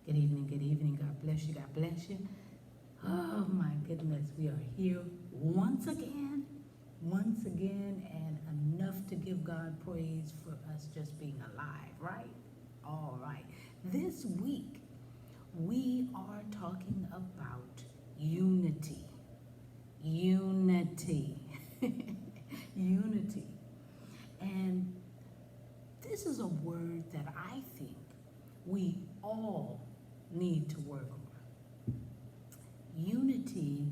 Good evening, good evening. God bless you, God bless you. Oh my goodness, we are here once again, and enough to give God praise for us just being alive, right? All right. This week, we are talking about unity. Unity. Unity. And this is a word that I think we all need to work on. Unity,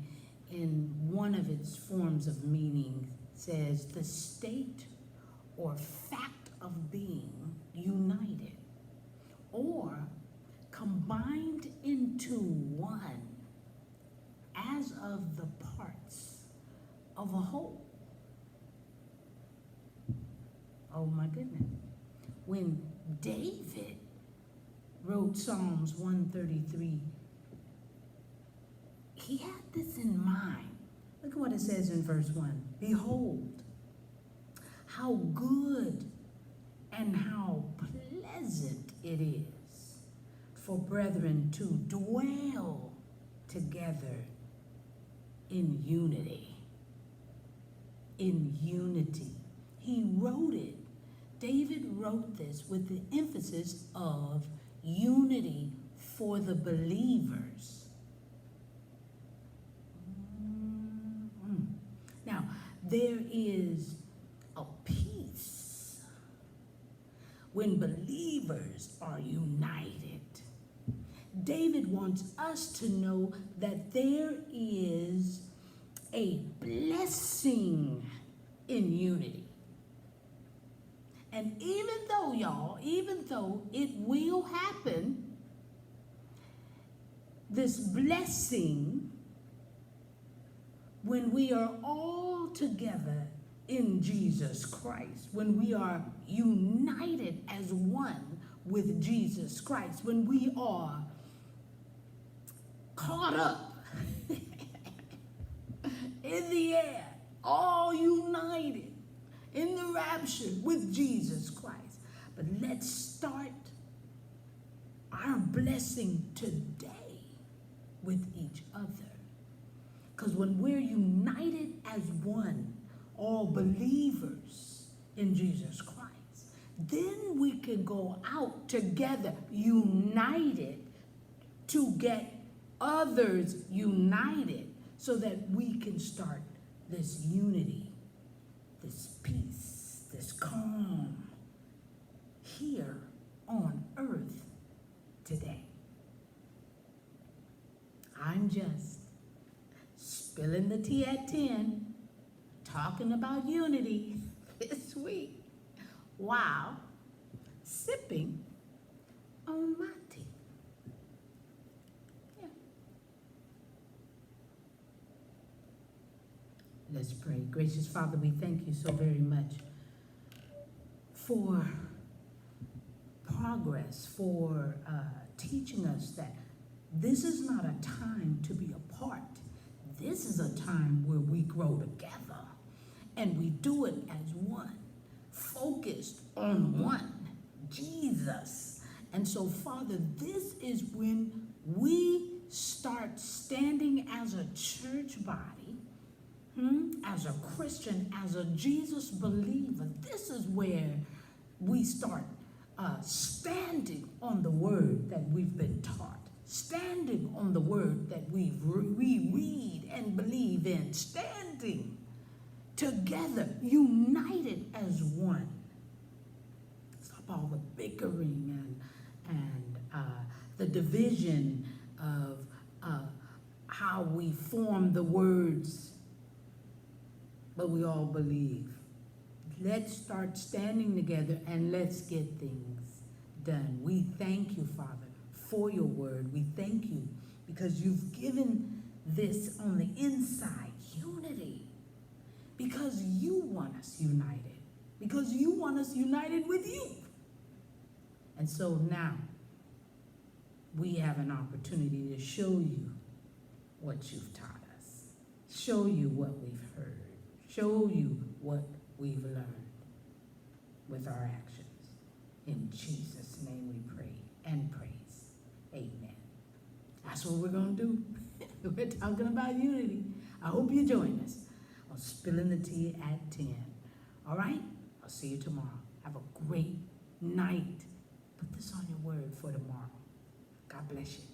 in one of its forms of meaning, says the state or fact of being united or combined into one as of the parts of a whole. Oh my goodness. When David wrote Psalms 133, he had this in mind. Look at what it says in verse 1. Behold, how good and how pleasant it is for brethren to dwell together in unity. In unity. He wrote it. David wrote this with the emphasis of unity for the believers. Now, there is a peace when believers are united. David wants us to know that there is a blessing in unity. And even though it will happen, this blessing, when we are all together in Jesus Christ, when we are united as one with Jesus Christ, when we are caught up in the air, all united in the rapture with Jesus Christ. But let's start our blessing today with each other. Because when we're united as one, all believers in Jesus Christ, then we can go out together united to get others united so that we can start this unity, this peace, this calm here on earth today. I'm just spilling the tea at 10, talking about unity this week while sipping on my tea. Yeah. Let's pray. Gracious Father, we thank you so very much for progress, for teaching us that this is not a time to be apart. This is a time where we grow together and we do it as one, focused on one, Jesus. And so, Father, this is when we start standing as a church body, as a Christian, as a Jesus believer. This is where we start standing on the word that we've been taught, standing on the word that we read and believe in, standing together, united as one. Stop all the bickering and the division of how we form the words, but we all believe. Let's start standing together and let's get things done. We thank you, Father, for your word. We thank you because you've given this on the inside, unity, because you want us united, because you want us united with you. And so now we have an opportunity to show you what you've taught us, show you what we've heard, show you what we've learned with our actions. In Jesus' name we pray and praise. Amen. That's what we're going to do. We're talking about unity. I hope you join us on Spilling the Tea at 10. All right? I'll see you tomorrow. Have a great night. Put this on your word for tomorrow. God bless you.